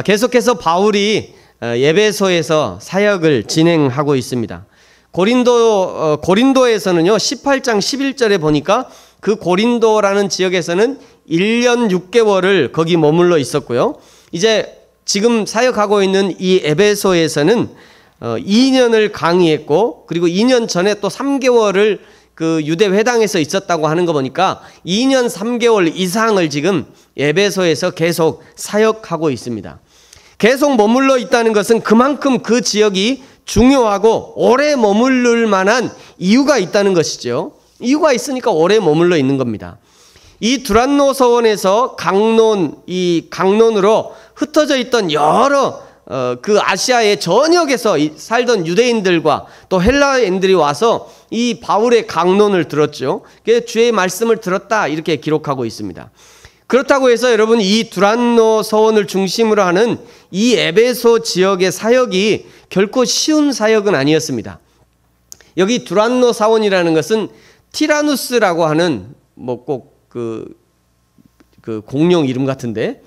계속해서 바울이 에베소에서 사역을 진행하고 있습니다. 고린도에서는요 18장 11절에 보니까 그 고린도라는 지역에서는 1년 6개월을 거기 머물러 있었고요. 이제 지금 사역하고 있는 이 에베소에서는 2년을 강의했고, 그리고 2년 전에 또 3개월을 그 유대 회당에서 있었다고 하는 거 보니까 2년 3개월 이상을 지금 에베소에서 계속 사역하고 있습니다. 계속 머물러 있다는 것은 그만큼 그 지역이 중요하고 오래 머무를 만한 이유가 있다는 것이죠. 이유가 있으니까 오래 머물러 있는 겁니다. 이 두란노 서원에서 강론으로 흩어져 있던 여러 그 아시아의 전역에서 살던 유대인들과 또 헬라인들이 와서 이 바울의 강론을 들었죠. 그래서 주의 말씀을 들었다 이렇게 기록하고 있습니다. 그렇다고 해서 여러분, 이 두란노 서원을 중심으로 하는 이 에베소 지역의 사역이 결코 쉬운 사역은 아니었습니다. 여기 두란노 사원이라는 것은 티라누스라고 하는 뭐 꼭 그 공룡 이름 같은데,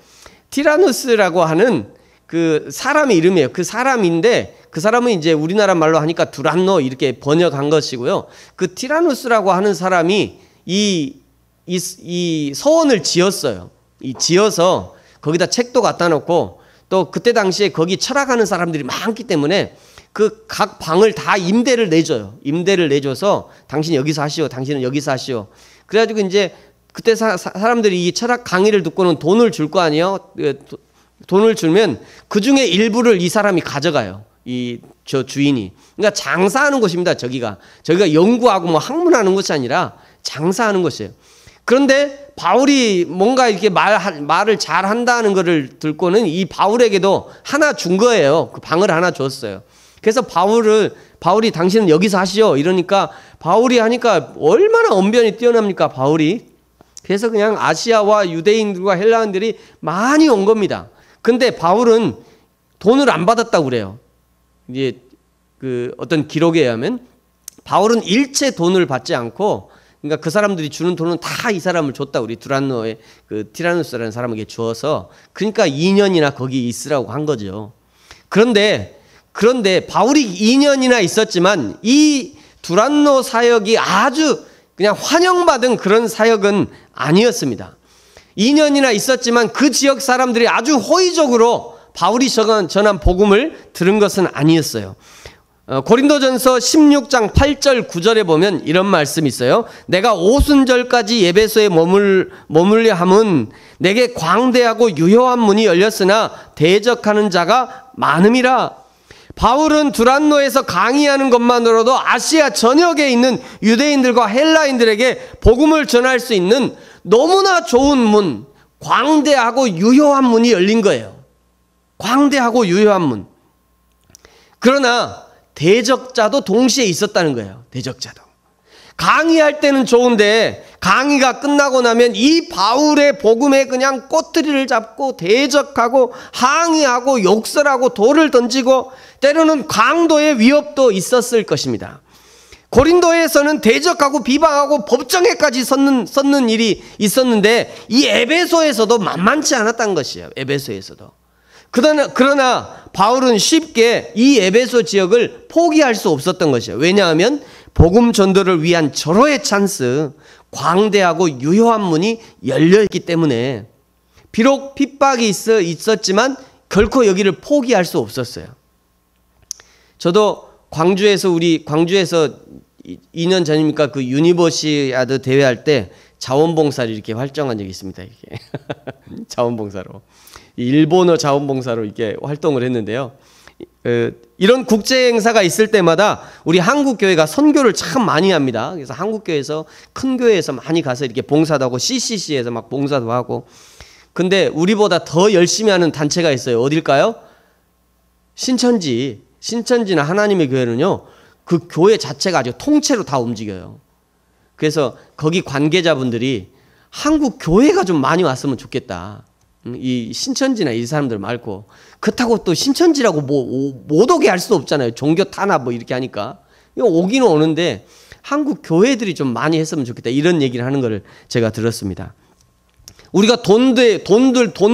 티라누스라고 하는 그 사람의 이름이에요. 그 사람인데 그 사람은 이제 우리나라 말로 하니까 두란노 이렇게 번역한 것이고요. 그 티라누스라고 하는 사람이 이 서원을 지었어요. 지어서 거기다 책도 갖다 놓고, 또 그때 당시에 거기 철학하는 사람들이 많기 때문에 그 각 방을 다 임대를 내줘요. 임대를 내줘서 당신 여기서 하시오, 당신은 여기서 하시오. 그래가지고 이제 그때 사람들이 이 철학 강의를 듣고는 돈을 줄 거 아니에요. 돈을 주면 그 중에 일부를 이 사람이 가져가요. 저 주인이. 그러니까 장사하는 곳입니다. 저기가 연구하고 뭐 학문하는 곳이 아니라 장사하는 곳이에요. 그런데 바울이 뭔가 이렇게 말을 잘 한다는 것을 듣고는 이 바울에게도 하나 준 거예요. 그 방을 하나 줬어요. 그래서 바울이 당신은 여기서 하시오 이러니까 바울이 하니까 얼마나 언변이 뛰어납니까, 바울이. 그래서 그냥 아시아와 유대인들과 헬라인들이 많이 온 겁니다. 근데 바울은 돈을 안 받았다고 그래요. 이제 그 어떤 기록에 의하면 바울은 일체 돈을 받지 않고, 그러니까 그 사람들이 주는 돈은 다 이 사람을 줬다. 우리 두란노의 그 티라누스라는 사람에게 주어서, 그러니까 2년이나 거기 있으라고 한 거죠. 그런데 바울이 2년이나 있었지만 이 두란노 사역이 아주 그냥 환영받은 그런 사역은 아니었습니다. 2년이나 있었지만 그 지역 사람들이 아주 호의적으로 바울이 전한 복음을 들은 것은 아니었어요. 고린도전서 16장 8절 9절에 보면 이런 말씀이 있어요. 내가 오순절까지 에베소에 머물려 함은 내게 광대하고 유효한 문이 열렸으나 대적하는 자가 많음이라. 바울은 두란노에서 강의하는 것만으로도 아시아 전역에 있는 유대인들과 헬라인들에게 복음을 전할 수 있는 너무나 좋은 문, 광대하고 유효한 문이 열린 거예요. 광대하고 유효한 문. 그러나 대적자도 동시에 있었다는 거예요. 대적자도. 강의할 때는 좋은데 강의가 끝나고 나면 이 바울의 복음에 그냥 꼬투리를 잡고 대적하고 항의하고 욕설하고 돌을 던지고 때로는 강도의 위협도 있었을 것입니다. 고린도에서는 대적하고 비방하고 법정에까지 섰는 일이 있었는데 이 에베소에서도 만만치 않았다는 것이에요. 에베소에서도. 그러나 바울은 쉽게 이 에베소 지역을 포기할 수 없었던 것이에요. 왜냐하면 복음 전도를 위한 절호의 찬스, 광대하고 유효한 문이 열려있기 때문에 비록 핍박이 있었지만 결코 여기를 포기할 수 없었어요. 저도 광주에서 2년 전입니까? 그 유니버시아드 대회할 때 자원봉사를 이렇게 활동한 적이 있습니다. 이렇게 자원봉사로. 일본어 자원봉사로 이렇게 활동을 했는데요. 이런 국제 행사가 있을 때마다 우리 한국교회가 선교를 참 많이 합니다. 그래서 한국교회에서 큰 교회에서 많이 가서 이렇게 봉사도 하고 CCC에서 막 봉사도 하고. 근데 우리보다 더 열심히 하는 단체가 있어요. 어딜까요? 신천지나 하나님의 교회는요, 그 교회 자체가 아주 통째로 다 움직여요. 그래서 거기 관계자분들이 한국 교회가 좀 많이 왔으면 좋겠다. 이 신천지나 이 사람들 말고. 그렇다고 또 신천지라고 못 오게 할 수도 없잖아요. 종교 탄압 뭐 이렇게 하니까. 오기는 오는데 한국 교회들이 좀 많이 했으면 좋겠다. 이런 얘기를 하는 걸 제가 들었습니다. 우리가 돈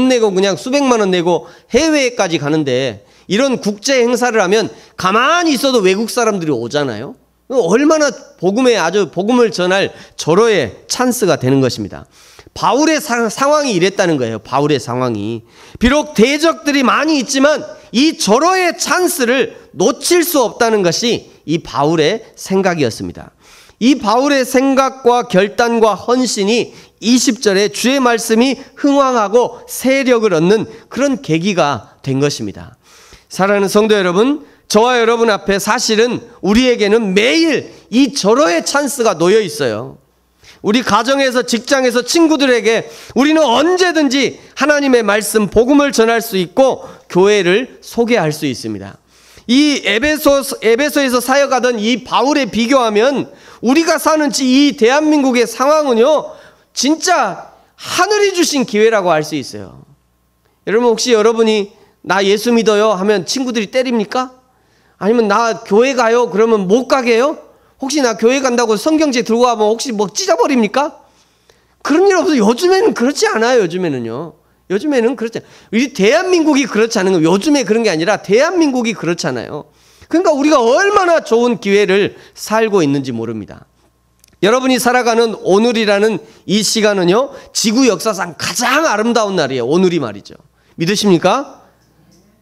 내고 그냥 수백만 원 내고 해외까지 가는데 이런 국제 행사를 하면 가만히 있어도 외국 사람들이 오잖아요. 얼마나 복음을 전할 절호의 찬스가 되는 것입니다. 바울의 상황이 이랬다는 거예요. 바울의 상황이. 비록 대적들이 많이 있지만 이 절호의 찬스를 놓칠 수 없다는 것이 이 바울의 생각이었습니다. 이 바울의 생각과 결단과 헌신이 20절에 주의 말씀이 흥왕하고 세력을 얻는 그런 계기가 된 것입니다. 사랑하는 성도 여러분, 저와 여러분 앞에 사실은 우리에게는 매일 이 절호의 찬스가 놓여 있어요. 우리 가정에서, 직장에서, 친구들에게 우리는 언제든지 하나님의 말씀, 복음을 전할 수 있고 교회를 소개할 수 있습니다. 이 에베소에서 사역하던 이 바울에 비교하면 우리가 사는 이 대한민국의 상황은요, 진짜 하늘이 주신 기회라고 할 수 있어요. 여러분, 혹시 여러분이 나 예수 믿어요 하면 친구들이 때립니까? 아니면 나 교회 가요 그러면 못 가게 해요? 혹시 나 교회 간다고 성경책 들고 가면 혹시 뭐 찢어버립니까? 그런 일 없어요. 요즘에는 그렇지 않아요. 요즘에는 그렇지 않아요. 우리 대한민국이 그렇지 않은 거예요. 요즘에 그런 게 아니라 대한민국이 그렇잖아요. 그러니까 우리가 얼마나 좋은 기회를 살고 있는지 모릅니다. 여러분이 살아가는 오늘이라는 이 시간은요, 지구 역사상 가장 아름다운 날이에요. 오늘이 말이죠. 믿으십니까?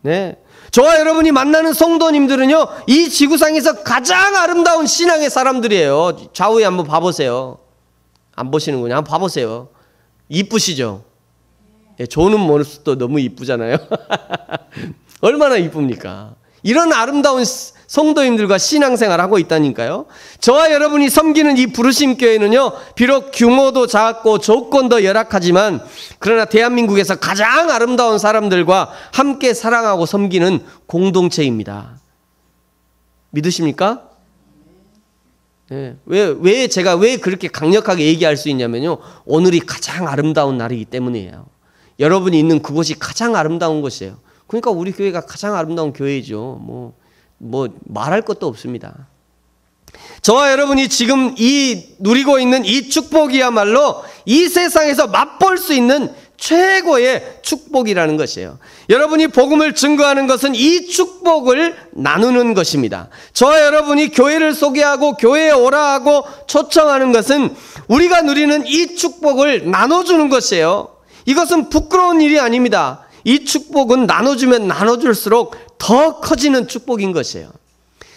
네. 저와 여러분이 만나는 성도님들은요, 이 지구상에서 가장 아름다운 신앙의 사람들이에요. 좌우에 한번 봐보세요. 안 보시는군요. 한번 봐보세요. 이쁘시죠? 예, 조는 모습도 너무 이쁘잖아요. 얼마나 이쁩니까? 이런 아름다운 성도님들과 신앙생활을 하고 있다니까요. 저와 여러분이 섬기는 이 부르심 교회는요, 비록 규모도 작고 조건도 열악하지만 그러나 대한민국에서 가장 아름다운 사람들과 함께 사랑하고 섬기는 공동체입니다. 믿으십니까? 네. 제가 왜 그렇게 강력하게 얘기할 수 있냐면요, 오늘이 가장 아름다운 날이기 때문이에요. 여러분이 있는 그곳이 가장 아름다운 곳이에요. 그러니까 우리 교회가 가장 아름다운 교회죠. 뭐 말할 것도 없습니다. 저와 여러분이 지금 누리고 있는 이 축복이야말로 이 세상에서 맛볼 수 있는 최고의 축복이라는 것이에요. 여러분이 복음을 증거하는 것은 이 축복을 나누는 것입니다. 저와 여러분이 교회를 소개하고 교회에 오라 하고 초청하는 것은 우리가 누리는 이 축복을 나눠주는 것이에요. 이것은 부끄러운 일이 아닙니다. 이 축복은 나눠주면 나눠줄수록 더 커지는 축복인 것이에요.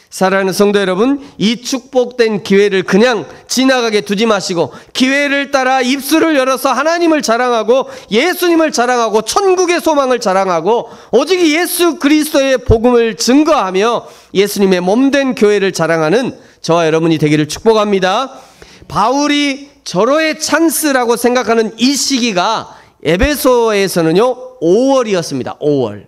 사랑하는 성도 여러분, 이 축복된 기회를 그냥 지나가게 두지 마시고 기회를 따라 입술을 열어서 하나님을 자랑하고 예수님을 자랑하고 천국의 소망을 자랑하고 오직 예수 그리스도의 복음을 증거하며 예수님의 몸된 교회를 자랑하는 저와 여러분이 되기를 축복합니다. 바울이 절호의 찬스라고 생각하는 이 시기가 에베소에서는요 5월이었습니다. 5월.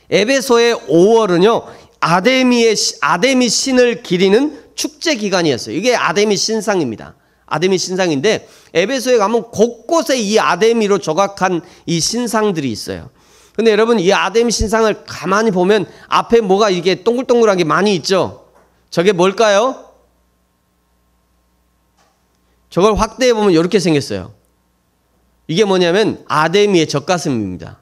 에베소의 5월은요 아데미 신을 기리는 축제 기간이었어요. 이게 아데미 신상입니다. 아데미 신상인데 에베소에 가면 곳곳에 이 아데미로 조각한 이 신상들이 있어요. 근데 여러분, 이 아데미 신상을 가만히 보면 앞에 뭐가 이게 동글동글한 게 많이 있죠. 저게 뭘까요? 저걸 확대해 보면 이렇게 생겼어요. 이게 뭐냐면 아데미의 젖가슴입니다.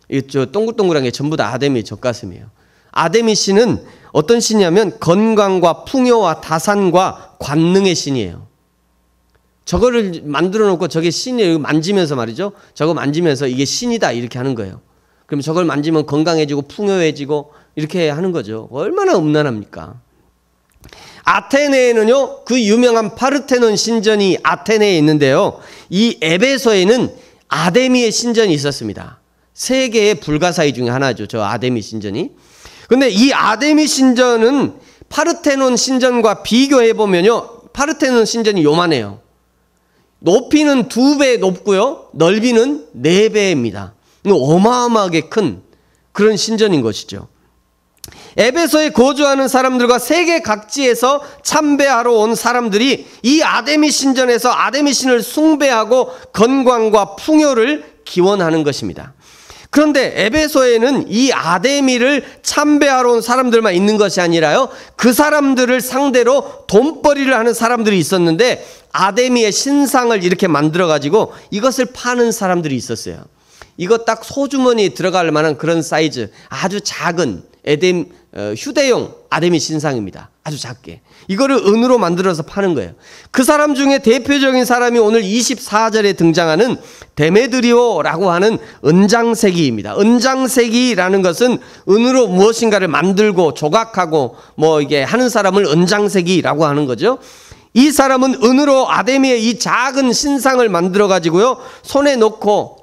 이 동글동글한 게 전부 다 아데미의 젖가슴이에요. 아데미 신은 어떤 신이냐면 건강과 풍요와 다산과 관능의 신이에요. 저거를 만들어 놓고 저게 신이에요. 만지면서 말이죠. 저거 만지면서 이게 신이다 이렇게 하는 거예요. 그럼 저걸 만지면 건강해지고 풍요해지고 이렇게 하는 거죠. 얼마나 음란합니까? 아테네에는요 그 유명한 파르테논 신전이 아테네에 있는데요, 이 에베소에는 아데미의 신전이 있었습니다. 세 개의 불가사의 중에 하나죠, 저 아데미 신전이. 근데 이 아데미 신전은 파르테논 신전과 비교해 보면요, 파르테논 신전이 요만해요. 높이는 2배 높고요, 넓이는 4배입니다. 어마어마하게 큰 그런 신전인 것이죠. 에베소에 거주하는 사람들과 세계 각지에서 참배하러 온 사람들이 이 아데미 신전에서 아데미 신을 숭배하고 건강과 풍요를 기원하는 것입니다. 그런데 에베소에는 이 아데미를 참배하러 온 사람들만 있는 것이 아니라요, 그 사람들을 상대로 돈벌이를 하는 사람들이 있었는데 아데미의 신상을 이렇게 만들어 가지고 이것을 파는 사람들이 있었어요. 이거 딱 소주머니에 들어갈 만한 그런 사이즈, 아주 작은 휴대용 아데미 신상입니다. 아주 작게. 이거를 은으로 만들어서 파는 거예요. 그 사람 중에 대표적인 사람이 오늘 24절에 등장하는 데메드리오라고 하는 은장세기입니다. 은장세기라는 것은 은으로 무엇인가를 만들고 조각하고 뭐 이게 하는 사람을 은장세기라고 하는 거죠. 이 사람은 은으로 아데미의 이 작은 신상을 만들어 가지고요, 손에 놓고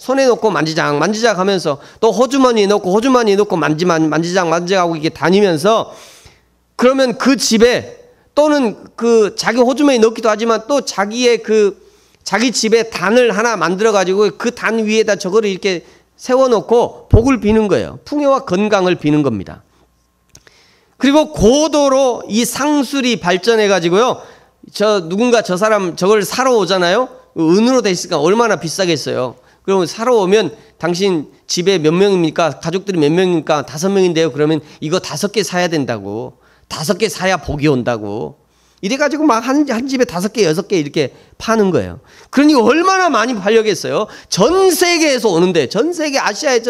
만지작 하면서 또 호주머니에 넣고 만지작 하고 이렇게 다니면서, 그러면 그 집에 또는 그 자기 호주머니에 넣기도 하지만 또 자기 집에 단을 하나 만들어 가지고 그 단 위에다 저거를 이렇게 세워놓고 복을 비는 거예요. 풍요와 건강을 비는 겁니다. 그리고 고도로 이 상술이 발전해 가지고요, 누군가 저 사람 저걸 사러 오잖아요. 은으로 돼 있으니까 얼마나 비싸겠어요. 그러면 사러 오면 당신 집에 몇 명입니까? 가족들이 몇 명입니까? 5명인데요. 그러면 이거 5개 사야 된다고. 5개 사야 복이 온다고. 이래가지고 막 한 집에 5개, 6개 이렇게 파는 거예요. 그러니 얼마나 많이 팔려겠어요. 전 세계에서 오는데, 전 세계 아시아에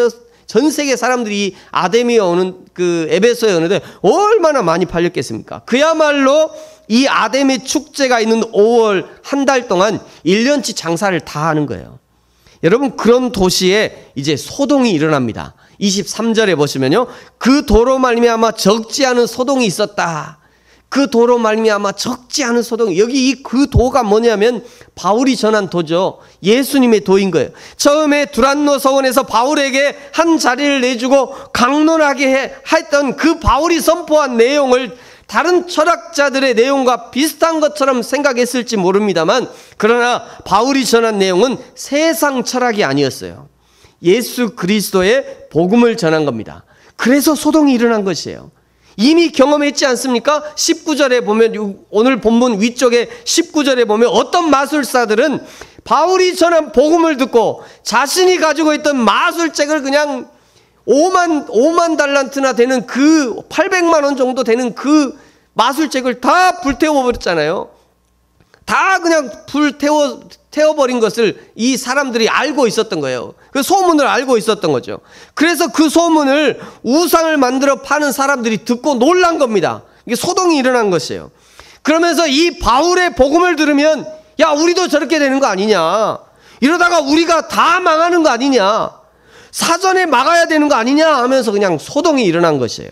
전 세계 사람들이 아데미에 오는 그 에베소에 오는데 얼마나 많이 팔렸겠습니까? 그야말로 이 아데미 축제가 있는 5월 한 달 동안 1년치 장사를 다 하는 거예요. 여러분, 그런 도시에 이제 소동이 일어납니다. 23절에 보시면요, 그 도로 말미암아 적지 않은 소동이 있었다. 그 도로 말미암아 적지 않은 소동. 여기 그 도가 뭐냐면 바울이 전한 도죠. 예수님의 도인 거예요. 처음에 두란노 서원에서 바울에게 한 자리를 내주고 강론하게 했던 그 바울이 선포한 내용을 다른 철학자들의 내용과 비슷한 것처럼 생각했을지 모릅니다만, 그러나 바울이 전한 내용은 세상 철학이 아니었어요. 예수 그리스도의 복음을 전한 겁니다. 그래서 소동이 일어난 것이에요. 이미 경험했지 않습니까? 19절에 보면, 오늘 본문 위쪽에 19절에 보면 어떤 마술사들은 바울이 전한 복음을 듣고 자신이 가지고 있던 마술책을 그냥 5만 달란트나 되는 그 800만 원 정도 되는 그 마술책을 다 불태워 버렸잖아요. 다 그냥 태워버린 것을 이 사람들이 알고 있었던 거예요. 그 소문을 알고 있었던 거죠. 그래서 그 소문을 우상을 만들어 파는 사람들이 듣고 놀란 겁니다. 이게 소동이 일어난 것이에요. 그러면서 이 바울의 복음을 들으면, 야, 우리도 저렇게 되는 거 아니냐, 이러다가 우리가 다 망하는 거 아니냐, 사전에 막아야 되는 거 아니냐 하면서 그냥 소동이 일어난 것이에요.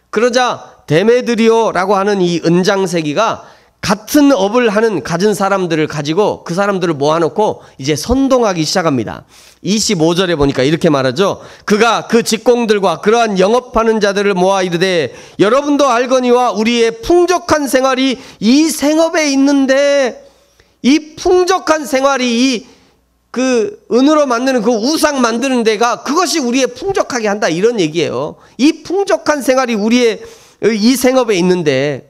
그러자 데메드리오라고 하는 이 은장세기가 같은 업을 가진 사람들을 가지고 그 사람들을 모아놓고 이제 선동하기 시작합니다. 25절에 보니까 이렇게 말하죠. 그가 그 직공들과 그러한 영업하는 자들을 모아 이르되, 여러분도 알거니와 우리의 풍족한 생활이 이 생업에 있는데, 이 풍족한 생활이 그 은으로 만드는 그 우상 만드는 데가 그것이 우리의 풍족하게 한다, 이런 얘기예요. 이 풍족한 생활이 우리의 이 생업에 있는데,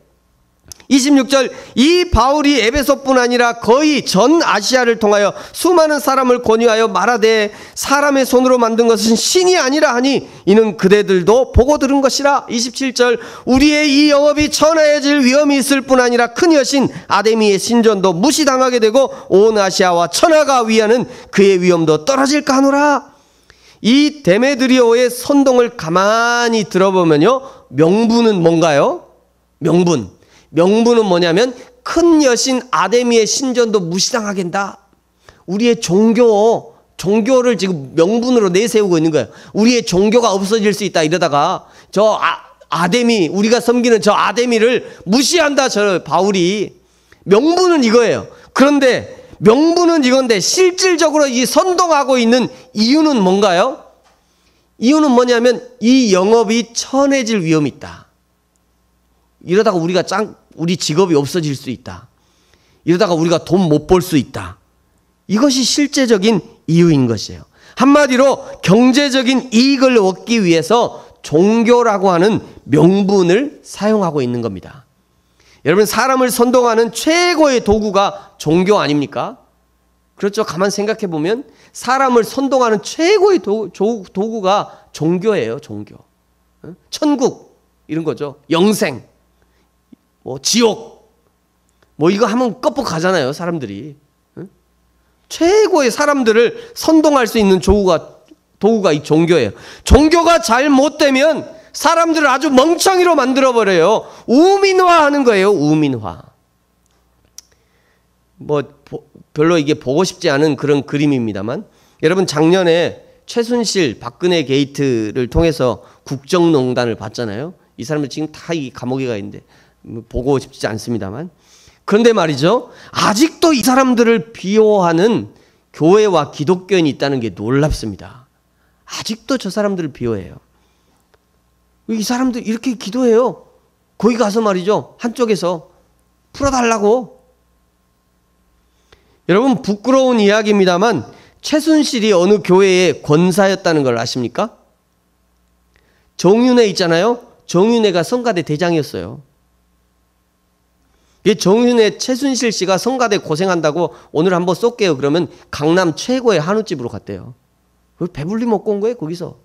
26절, 이 바울이 에베소뿐 아니라 거의 전 아시아를 통하여 수많은 사람을 권유하여 말하되, 사람의 손으로 만든 것은 신이 아니라 하니 이는 그대들도 보고 들은 것이라. 27절, 우리의 이 영업이 천하해질 위험이 있을 뿐 아니라 큰 여신 아데미의 신전도 무시당하게 되고 온 아시아와 천하가 위하는 그의 위엄도 떨어질까 하노라. 이 데메드리오의 선동을 가만히 들어보면요, 명분은 뭔가요? 명분은 뭐냐면 큰 여신 아데미의 신전도 무시당하게 한다. 우리의 종교를 지금 명분으로 내세우고 있는 거예요. 우리의 종교가 없어질 수 있다 이러다가 아데미, 우리가 섬기는 저 아데미를 무시한다, 저 바울이. 명분은 이거예요. 그런데 명분은 이건데 실질적으로 이 선동하고 있는 이유는 뭔가요? 이유는 뭐냐면 이 영업이 천해질 위험이 있다. 이러다가 우리 직업이 없어질 수 있다. 이러다가 우리가 돈 못 벌 수 있다. 이것이 실제적인 이유인 것이에요. 한마디로 경제적인 이익을 얻기 위해서 종교라고 하는 명분을 사용하고 있는 겁니다. 여러분, 사람을 선동하는 최고의 도구가 종교 아닙니까? 그렇죠. 가만 생각해 보면 사람을 선동하는 최고의 도구가 종교예요. 종교. 천국 이런 거죠. 영생, 뭐 지옥, 뭐 이거 하면 껍벅 가잖아요. 사람들이. 최고의 사람들을 선동할 수 있는 도구가 이 종교예요. 종교가 잘못되면 사람들을 아주 멍청이로 만들어버려요. 우민화하는 거예요. 우민화. 뭐 별로 이게 보고 싶지 않은 그런 그림입니다만, 여러분 작년에 최순실 박근혜 게이트를 통해서 국정농단을 봤잖아요. 이 사람들 지금 다 이 감옥에 가 있는데 보고 싶지 않습니다만, 그런데 말이죠, 아직도 이 사람들을 비호하는 교회와 기독교인이 있다는 게 놀랍습니다. 아직도 저 사람들을 비호해요. 이 사람들 이렇게 기도해요. 거기 가서 말이죠, 한쪽에서 풀어달라고. 여러분 부끄러운 이야기입니다만 최순실이 어느 교회의 권사였다는 걸 아십니까? 정윤회 있잖아요. 정윤회가 성가대 대장이었어요. 정윤회 최순실 씨가 성가대 고생한다고 오늘 한번 쏠게요 그러면 강남 최고의 한우집으로 갔대요. 배불리 먹고 온 거예요 거기서.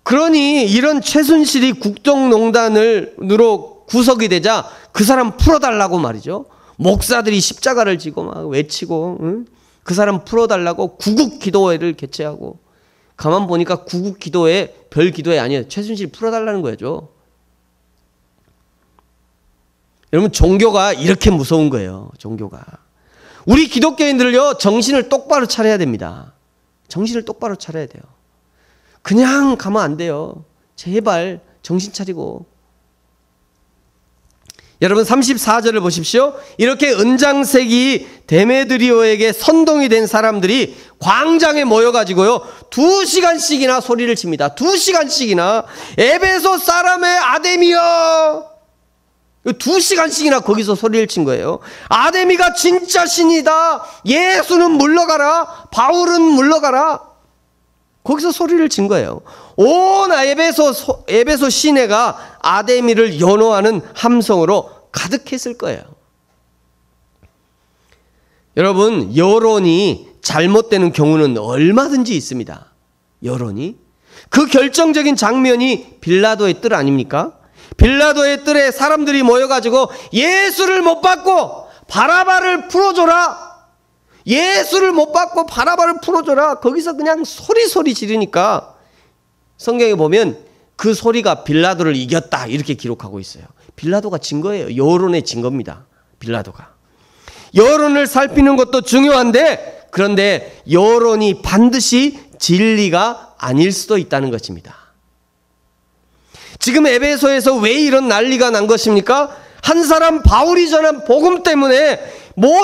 그러니 이런 최순실이 국정농단으로 구속이 되자 그 사람 풀어달라고 말이죠. 목사들이 십자가를 지고 막 외치고, 응? 그 사람 풀어달라고 구국기도회를 개최하고, 가만 보니까 구국기도회 별 기도회 아니에요. 최순실 풀어달라는 거죠. 여러분 종교가 이렇게 무서운 거예요. 종교가. 우리 기독교인들요 정신을 똑바로 차려야 됩니다. 정신을 똑바로 차려야 돼요. 그냥 가면 안 돼요. 제발 정신 차리고. 여러분 34절을 보십시오. 이렇게 은장색이 데메드리오에게 선동이 된 사람들이 광장에 모여가지고요 2시간씩이나 소리를 칩니다. 2시간씩이나 에베소 사람의 아데미여, 2시간씩이나 거기서 소리를 친 거예요. 아데미가 진짜 신이다. 예수는 물러가라. 바울은 물러가라. 거기서 소리를 친 거예요. 온 에베소 시내가 아데미를 연호하는 함성으로 가득했을 거예요. 여러분 여론이 잘못되는 경우는 얼마든지 있습니다. 여론이. 그 결정적인 장면이 빌라도의 뜰 아닙니까? 빌라도의 뜰에 사람들이 모여가지고 예수를 못 받고 바라바를 풀어줘라. 예수를 못 받고 바라바를 풀어줘라. 거기서 그냥 소리 지르니까 성경에 보면 그 소리가 빌라도를 이겼다 이렇게 기록하고 있어요. 빌라도가 진 거예요. 여론에 진 겁니다. 빌라도가. 여론을 살피는 것도 중요한데 그런데 여론이 반드시 진리가 아닐 수도 있다는 것입니다. 지금 에베소에서 왜 이런 난리가 난 것입니까? 한 사람 바울이 전한 복음 때문에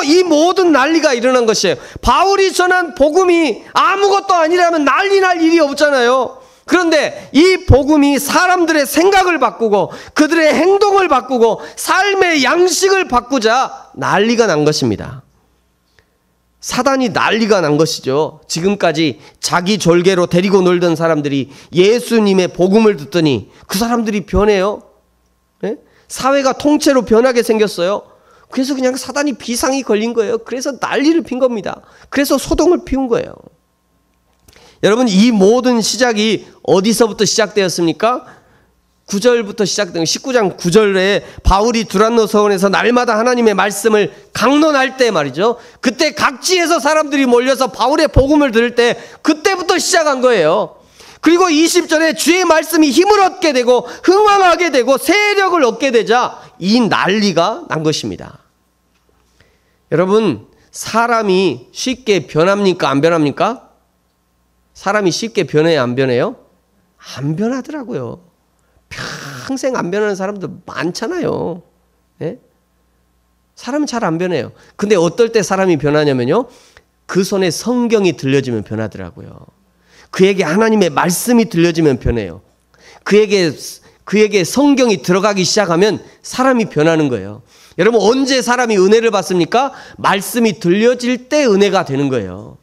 이 모든 난리가 일어난 것이에요. 바울이 전한 복음이 아무것도 아니라면 난리 날 일이 없잖아요. 그런데 이 복음이 사람들의 생각을 바꾸고 그들의 행동을 바꾸고 삶의 양식을 바꾸자 난리가 난 것입니다. 사단이 난리가 난 것이죠. 지금까지 자기 졸개로 데리고 놀던 사람들이 예수님의 복음을 듣더니 그 사람들이 변해요. 네? 사회가 통째로 변하게 생겼어요. 그래서 그냥 사단이 비상이 걸린 거예요. 그래서 난리를 핀 겁니다. 그래서 소동을 피운 거예요. 여러분 이 모든 시작이 어디서부터 시작되었습니까? 9절부터 시작된 19장 9절에 바울이 두란노 서원에서 날마다 하나님의 말씀을 강론할 때 말이죠. 그때 각지에서 사람들이 몰려서 바울의 복음을 들을 때 그때부터 시작한 거예요. 그리고 20절에 주의 말씀이 힘을 얻게 되고 흥왕하게 되고 세력을 얻게 되자 이 난리가 난 것입니다. 여러분 사람이 쉽게 변합니까? 안 변합니까? 사람이 쉽게 변해요? 안 변해요? 안 변하더라고요. 평생 안 변하는 사람들 많잖아요. 네? 사람은 잘 안 변해요. 근데 어떨 때 사람이 변하냐면요. 그 손에 성경이 들려지면 변하더라고요. 그에게 하나님의 말씀이 들려지면 변해요. 그에게 성경이 들어가기 시작하면 사람이 변하는 거예요. 여러분 언제 사람이 은혜를 받습니까? 말씀이 들려질 때 은혜가 되는 거예요.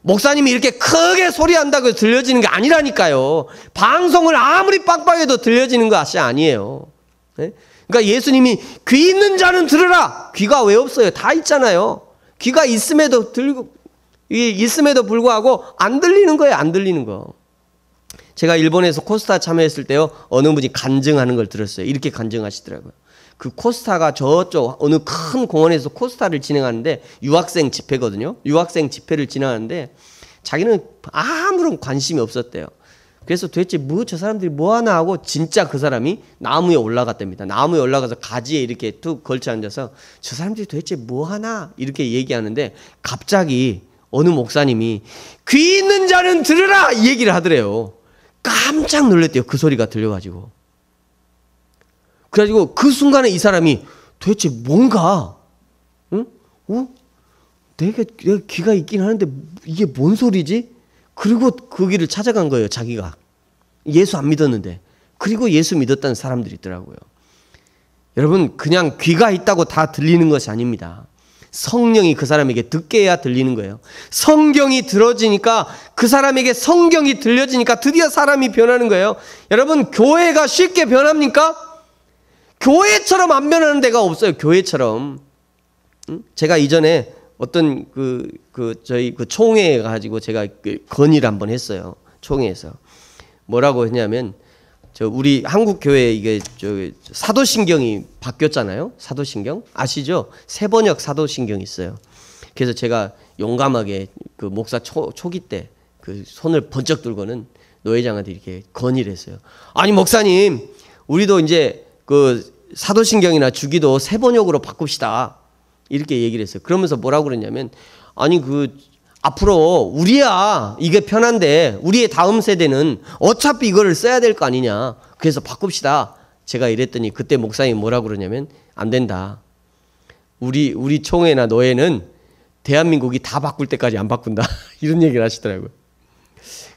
목사님이 이렇게 크게 소리한다고 들려지는 게 아니라니까요. 방송을 아무리 빡빡해도 들려지는 것이 아니에요. 네? 그러니까 예수님이 귀 있는 자는 들으라. 귀가 왜 없어요? 다 있잖아요. 귀가 있음에도 불구하고 안 들리는 거예요. 안 들리는 거. 제가 일본에서 코스타 참여했을 때요, 어느 분이 간증하는 걸 들었어요. 이렇게 간증하시더라고요. 그 코스타가 저쪽 어느 큰 공원에서 코스타를 진행하는데 유학생 집회거든요. 유학생 집회를 진행하는데 자기는 아무런 관심이 없었대요. 그래서 도대체 저 사람들이 뭐 하나 하고 진짜 그 사람이 나무에 올라갔답니다. 나무에 올라가서 가지에 이렇게 툭 걸쳐 앉아서 저 사람들이 도대체 뭐 하나 이렇게 얘기하는데 갑자기 어느 목사님이 귀 있는 자는 들으라 이 얘기를 하더래요. 깜짝 놀랐대요. 그 소리가 들려가지고. 그래가지고 그 순간에 이 사람이 도대체 뭔가 내가 귀가 있긴 하는데 이게 뭔 소리지? 그리고 그 길을 찾아간 거예요. 자기가 예수 안 믿었는데. 그리고 예수 믿었다는 사람들이 있더라고요. 여러분, 그냥 귀가 있다고 다 들리는 것이 아닙니다. 성령이 그 사람에게 듣게 해야 들리는 거예요. 성경이 들어지니까, 그 사람에게 성경이 들려지니까 드디어 사람이 변하는 거예요. 여러분, 교회가 쉽게 변합니까? 교회처럼 안 변하는 데가 없어요. 교회처럼. 제가 이전에 어떤 저희 총회에 가지고 제가 건의를 한번 했어요. 총회에서. 뭐라고 했냐면, 우리 한국 교회 이게 사도신경이 바뀌었잖아요. 사도신경 아시죠? 세번역 사도신경이 있어요. 그래서 제가 용감하게 그 목사 초기 때 그 손을 번쩍 들고는 노회장한테 이렇게 건의를 했어요. 아니 목사님, 우리도 이제 그 사도신경이나 주기도 세번역으로 바꿉시다. 이렇게 얘기를 했어요. 그러면서 뭐라고 그랬냐면, 아니 앞으로 우리야 이게 편한데 우리의 다음 세대는 어차피 이거를 써야 될 거 아니냐. 그래서 바꿉시다. 제가 이랬더니 그때 목사님이 뭐라고 그러냐면, 안 된다. 우리 총회나 노회는 대한민국이 다 바꿀 때까지 안 바꾼다. 이런 얘기를 하시더라고요.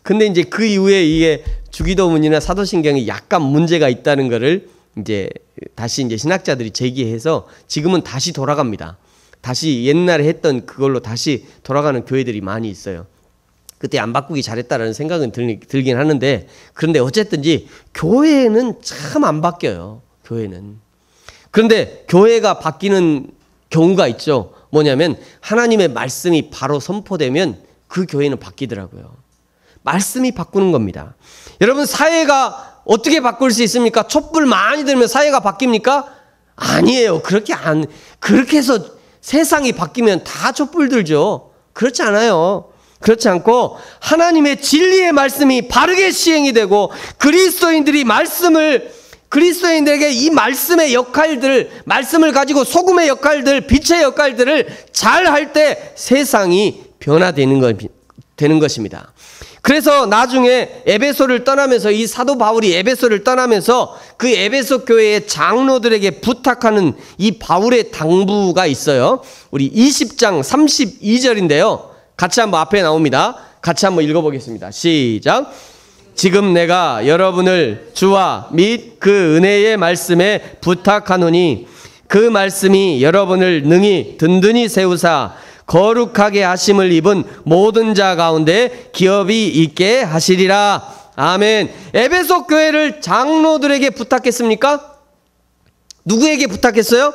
근데 이제 그 이후에 이게 주기도문이나 사도신경이 약간 문제가 있다는 거를 이제 다시 이제 신학자들이 제기해서 지금은 다시 돌아갑니다. 다시 옛날에 했던 그걸로 다시 돌아가는 교회들이 많이 있어요. 그때 안 바꾸기 잘했다라는 생각은 들긴 하는데, 그런데 어쨌든지 교회는 참 안 바뀌어요. 교회는. 그런데 교회가 바뀌는 경우가 있죠. 뭐냐면 하나님의 말씀이 바로 선포되면 그 교회는 바뀌더라고요. 말씀이 바꾸는 겁니다. 여러분, 사회가 어떻게 바꿀 수 있습니까? 촛불 많이 들면 사회가 바뀝니까? 아니에요. 그렇게 해서 세상이 바뀌면 다 촛불 들죠. 그렇지 않아요. 그렇지 않고 하나님의 진리의 말씀이 바르게 시행이 되고 그리스도인들에게 이 말씀의 역할들, 말씀을 가지고 소금의 역할들, 빛의 역할들을 잘 할 때 세상이 변화되는 것입니다. 그래서 나중에 에베소를 떠나면서, 이 사도 바울이 에베소를 떠나면서 그 에베소 교회의 장로들에게 부탁하는 이 바울의 당부가 있어요. 우리 20장 32절인데요. 같이 한번 앞에 나옵니다. 같이 한번 읽어보겠습니다. 시작. 지금 내가 여러분을 주와 및 그 은혜의 말씀에 부탁하노니 그 말씀이 여러분을 능히 든든히 세우사 거룩하게 하심을 입은 모든 자 가운데 기업이 있게 하시리라. 아멘. 에베소 교회를 장로들에게 부탁했습니까? 누구에게 부탁했어요?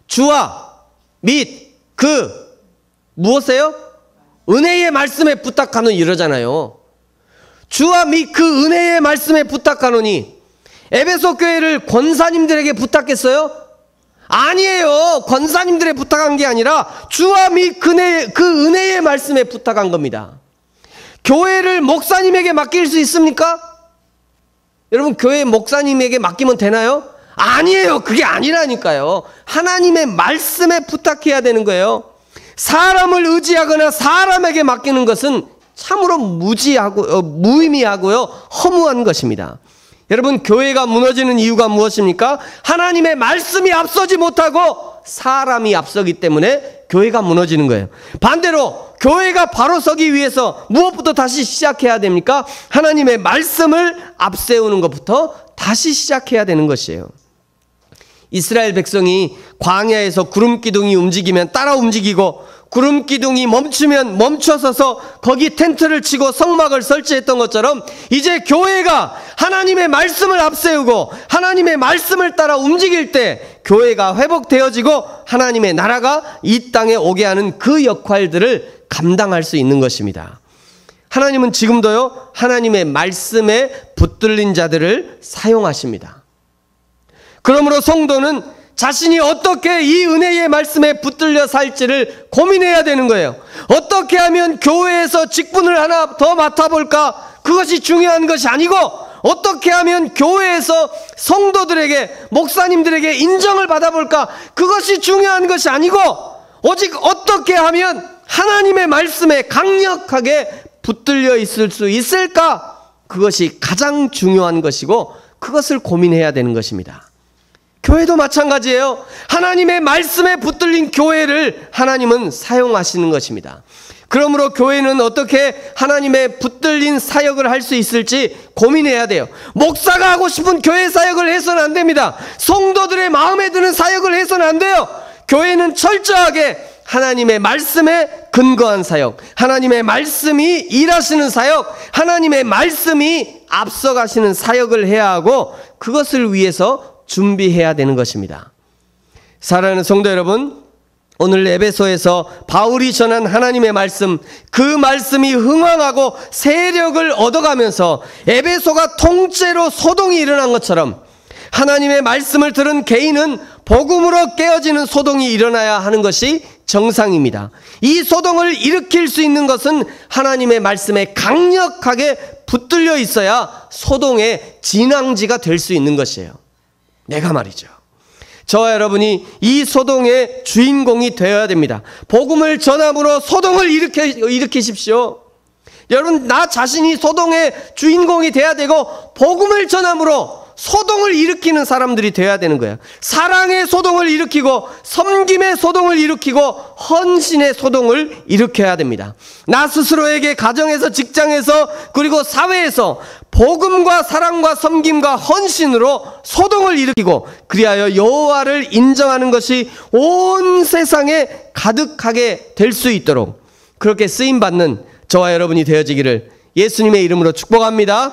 주와 및 무엇이에요? 은혜의 말씀에 부탁하노니 이러잖아요. 주와 및 그 은혜의 말씀에 부탁하노니. 에베소 교회를 권사님들에게 부탁했어요? 아니에요. 권사님들에 부탁한 게 아니라 주와 및 그 은혜의 말씀에 부탁한 겁니다. 교회를 목사님에게 맡길 수 있습니까? 여러분, 교회 목사님에게 맡기면 되나요? 아니에요. 그게 아니라니까요. 하나님의 말씀에 부탁해야 되는 거예요. 사람을 의지하거나 사람에게 맡기는 것은 참으로 무의미하고요, 허무한 것입니다. 여러분, 교회가 무너지는 이유가 무엇입니까? 하나님의 말씀이 앞서지 못하고 사람이 앞서기 때문에 교회가 무너지는 거예요. 반대로 교회가 바로 서기 위해서 무엇부터 다시 시작해야 됩니까? 하나님의 말씀을 앞세우는 것부터 다시 시작해야 되는 것이에요. 이스라엘 백성이 광야에서 구름 기둥이 움직이면 따라 움직이고 구름 기둥이 멈추면 멈춰서서 거기 텐트를 치고 성막을 설치했던 것처럼 이제 교회가 하나님의 말씀을 앞세우고 하나님의 말씀을 따라 움직일 때 교회가 회복되어지고 하나님의 나라가 이 땅에 오게 하는 그 역할들을 감당할 수 있는 것입니다. 하나님은 지금도요, 하나님의 말씀에 붙들린 자들을 사용하십니다. 그러므로 성도는 자신이 어떻게 이 은혜의 말씀에 붙들려 살지를 고민해야 되는 거예요. 어떻게 하면 교회에서 직분을 하나 더 맡아볼까? 그것이 중요한 것이 아니고 어떻게 하면 교회에서 성도들에게, 목사님들에게 인정을 받아볼까? 그것이 중요한 것이 아니고 오직 어떻게 하면 하나님의 말씀에 강력하게 붙들려 있을 수 있을까? 그것이 가장 중요한 것이고 그것을 고민해야 되는 것입니다. 교회도 마찬가지예요. 하나님의 말씀에 붙들린 교회를 하나님은 사용하시는 것입니다. 그러므로 교회는 어떻게 하나님의 붙들린 사역을 할 수 있을지 고민해야 돼요. 목사가 하고 싶은 교회 사역을 해서는 안 됩니다. 성도들의 마음에 드는 사역을 해서는 안 돼요. 교회는 철저하게 하나님의 말씀에 근거한 사역, 하나님의 말씀이 일하시는 사역, 하나님의 말씀이 앞서가시는 사역을 해야 하고 그것을 위해서 준비해야 되는 것입니다. 사랑하는 성도 여러분, 오늘 에베소에서 바울이 전한 하나님의 말씀, 그 말씀이 흥왕하고 세력을 얻어가면서 에베소가 통째로 소동이 일어난 것처럼 하나님의 말씀을 들은 개인은 복음으로 깨어지는 소동이 일어나야 하는 것이 정상입니다. 이 소동을 일으킬 수 있는 것은 하나님의 말씀에 강력하게 붙들려 있어야 소동의 진앙지가 될 수 있는 것이에요. 내가 말이죠. 저와 여러분이 이 소동의 주인공이 되어야 됩니다. 복음을 전함으로 소동을 일으키십시오. 여러분, 나 자신이 소동의 주인공이 돼야 되고 복음을 전함으로 소동을 일으키는 사람들이 되어야 되는 거예요. 사랑의 소동을 일으키고 섬김의 소동을 일으키고 헌신의 소동을 일으켜야 됩니다. 나 스스로에게 가정에서, 직장에서, 그리고 사회에서 복음과 사랑과 섬김과 헌신으로 소동을 일으키고 그리하여 여호와를 인정하는 것이 온 세상에 가득하게 될 수 있도록 그렇게 쓰임받는 저와 여러분이 되어지기를 예수님의 이름으로 축복합니다.